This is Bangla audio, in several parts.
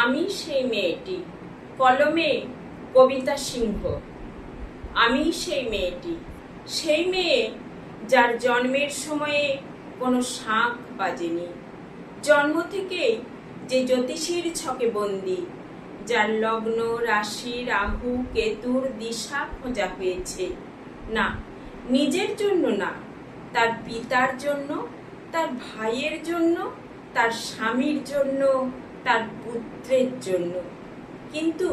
আমি সেই মেয়েটি। কলমে কবিতা সিংহ। আমি সেই মেয়েটি, সেই মেয়ে যার জন্মের সময়ে কোনো শাঁখ বাজেনি, জন্ম থেকেই যে জ্যোতিষীর ছকে বন্দী, যার লগ্ন রাশি রাহু কেতুর দিশা খোঁজা হয়েছে, না নিজের জন্য না, তার পিতার জন্য, তার ভাইয়ের জন্য, তার স্বামীর জন্য, তার পুত্রের জন্য। কিন্তু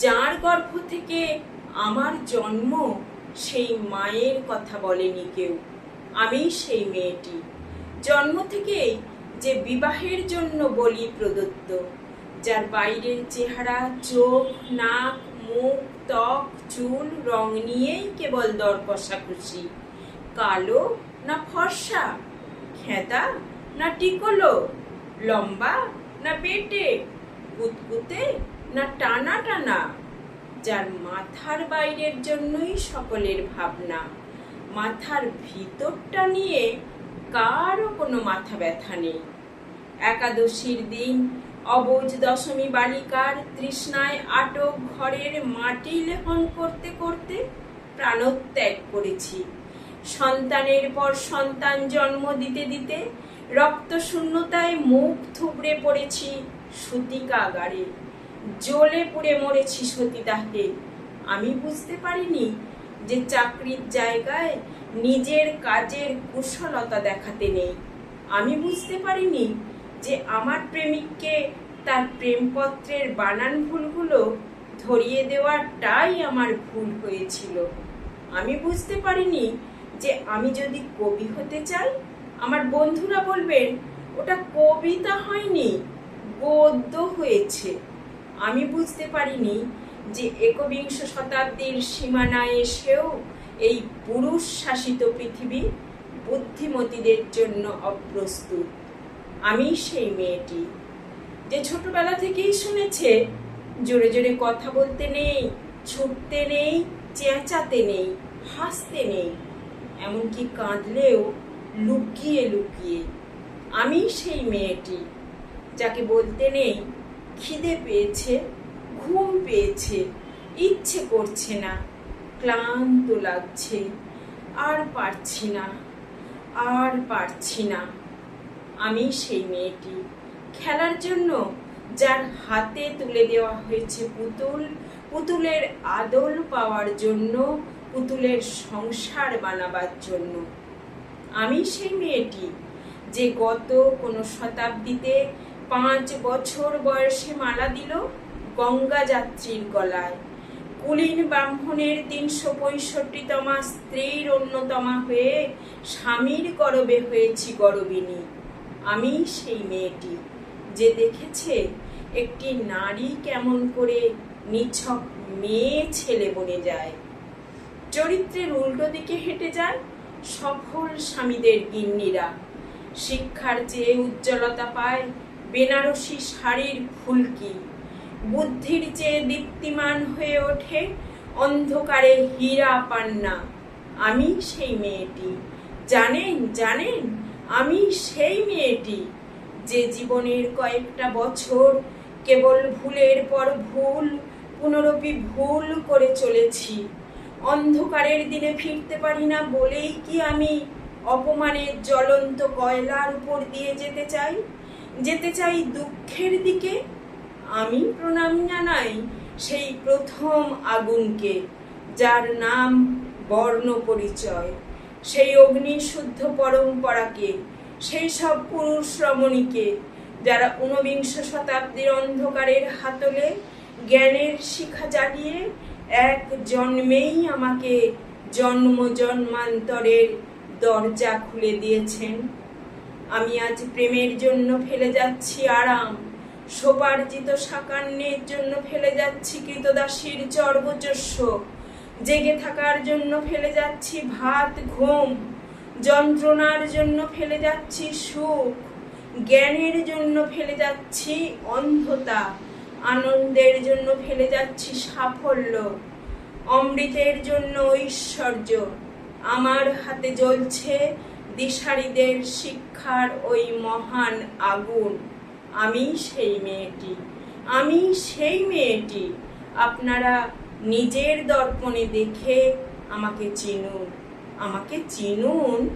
যার গর্ভ থেকে আমার জন্ম, সেই মায়ের কথা বলেনি কেউ। আমি সেই মেয়েটি, জন্ম থেকেই যে বিবাহের জন্য বলি প্রদত্ত, যার বাইরের চেহারা, চোখ, নাক, মুখ, ত্বক, চুল রং নিয়েই কেবল দর কষাকষি। কালো না ফর্সা, খেঁদা না টিকলো, লম্বা না বেটে, কুতকুতে না টানা টানা, যার মাথার বাইরের জন্যই সকলের ভাবনা, মাথার ভিতরটা নিয়ে কারও কোনো মাথা ব্যথা নেই। একাদশীর দিন অবুঝ দশমী বালিকার তৃষ্ণায় আটক ঘরের মাটি লেহন করতে করতে প্রাণত্যাগ করেছি। সন্তানের পর সন্তান জন্ম দিতে দিতে রক্ত শূন্যতায় মুখ থুবড়ে পড়েছি সূতিকাগারে, জ্বলে পুড়ে মরেছি সতীদাহে। আমি বুঝতে পারিনি যে চাকরির জায়গায় নিজের কাজের কুশলতা দেখাতে নেই। আমি বুঝতে পারিনি যে আমার প্রেমিককে তার প্রেমপত্রের বানান ভুলগুলো ধরিয়ে দেওয়াটাই আমার ভুল হয়েছিল। আমি বুঝতে পারিনি যে আমি যদি কবি হতে চাই, আমার বন্ধুরা বলবেন ওটা কবিতা হয়নি, গদ্য হয়েছে। আমি বুঝতে পারিনি যে একবিংশ শতাব্দীর সীমানায় এসেও এই পুরুষ শাসিত পৃথিবী বুদ্ধিমতীদের জন্য অপ্রস্তুত। আমি সেই মেয়েটি যে ছোটবেলা থেকেই শুনেছে জোরে জোরে কথা বলতে নেই, ছুটতে নেই, চেঁচাতে নেই, হাসতে নেই, এমনকি কাঁদলেও লুকিয়ে লুকিয়ে। আমি সেই মেয়েটি যাকে বলতে নেই খিদে পেয়েছে, ঘুম পেয়েছে, ইচ্ছে করছে না, ক্লান্ত লাগছে, আর পারছি না, আর পারছি না। আমি সেই মেয়েটি খেলার জন্য যার হাতে তুলে দেওয়া হয়েছে পুতুল, পুতুলের আদল পাওয়ার জন্য, পুতুলের সংসার বানাবার জন্য। আমি সেই মেয়েটি যে গত কোনো শতাব্দীতে 5 বছর বয়সে মালা দিল গঙ্গা যাত্রীর গলায়, কুলীন ব্রাহ্মণের 365তমা স্ত্রীর অন্যতমা হয়ে স্বামীর গরবে হয়েছি গরবিনী। আমি সেই মেয়েটি যে দেখেছে একটি নারী কেমন করে নিছক মেয়ে ছেলে বনে যায়, চরিত্রের উল্টো দিকে হেঁটে যায় সফল স্বামীদের গিন্নিরা। শিক্ষার চেয়ে উজ্জ্বলতা পায় বেনারসি শাড়ির ফুলকি, বুদ্ধির চেয়ে দীপ্তিমান হয়ে ওঠে অন্ধকারে হীরা পান্না। আমি সেই মেয়েটি, জানেন জানেন, আমি সেই মেয়েটি যে জীবনের কয়েকটা বছর কেবল ভুলের পর ভুল, পুনরপি ভুল করে চলেছি। অন্ধকারের দিনে ফিরতে পারি না বলেই কি আমি অপমানের জ্বলন্ত কয়লার উপর দিয়ে যেতে চাই দুঃখের দিকে? আমি প্রণাম জানাই সেই প্রথম আগুনকে, যার নাম বর্ণ পরিচয়, সেই অগ্নিশুদ্ধ পরম্পরাকে, সেই সব পুরুষ রমণীকে যারা ঊনবিংশ শতাব্দীর অন্ধকারের হাতলে জ্ঞানের শিখা জ্বালিয়ে এক জন্মেই আমাকে জন্ম জন্মান্তরের দরজা খুলে দিয়েছেন। আমি আজ প্রেমের জন্য ফেলে যাচ্ছি আরাম, সোপার্জিত সাকান্যের জন্য ফেলে যাচ্ছি কৃতদাসীর চর্বচস্য, জেগে থাকার জন্য ফেলে যাচ্ছি ভাত ঘুম, যন্ত্রণার জন্য ফেলে যাচ্ছি সুখ, জ্ঞানের জন্য ফেলে যাচ্ছি অন্ধতা, আনন্দের জন্য ফেলে যাচ্ছি সাফল্য, অমৃতের জন্য ঐশ্বর্য। আমার হাতে জ্বলছে দিশারীদের শিক্ষার ওই মহান আগুন। আমি সেই মেয়েটি আমি সেই মেয়েটি। আপনারা নিজের দর্পণে দেখে আমাকে চিনুন, আমাকে চিনুন।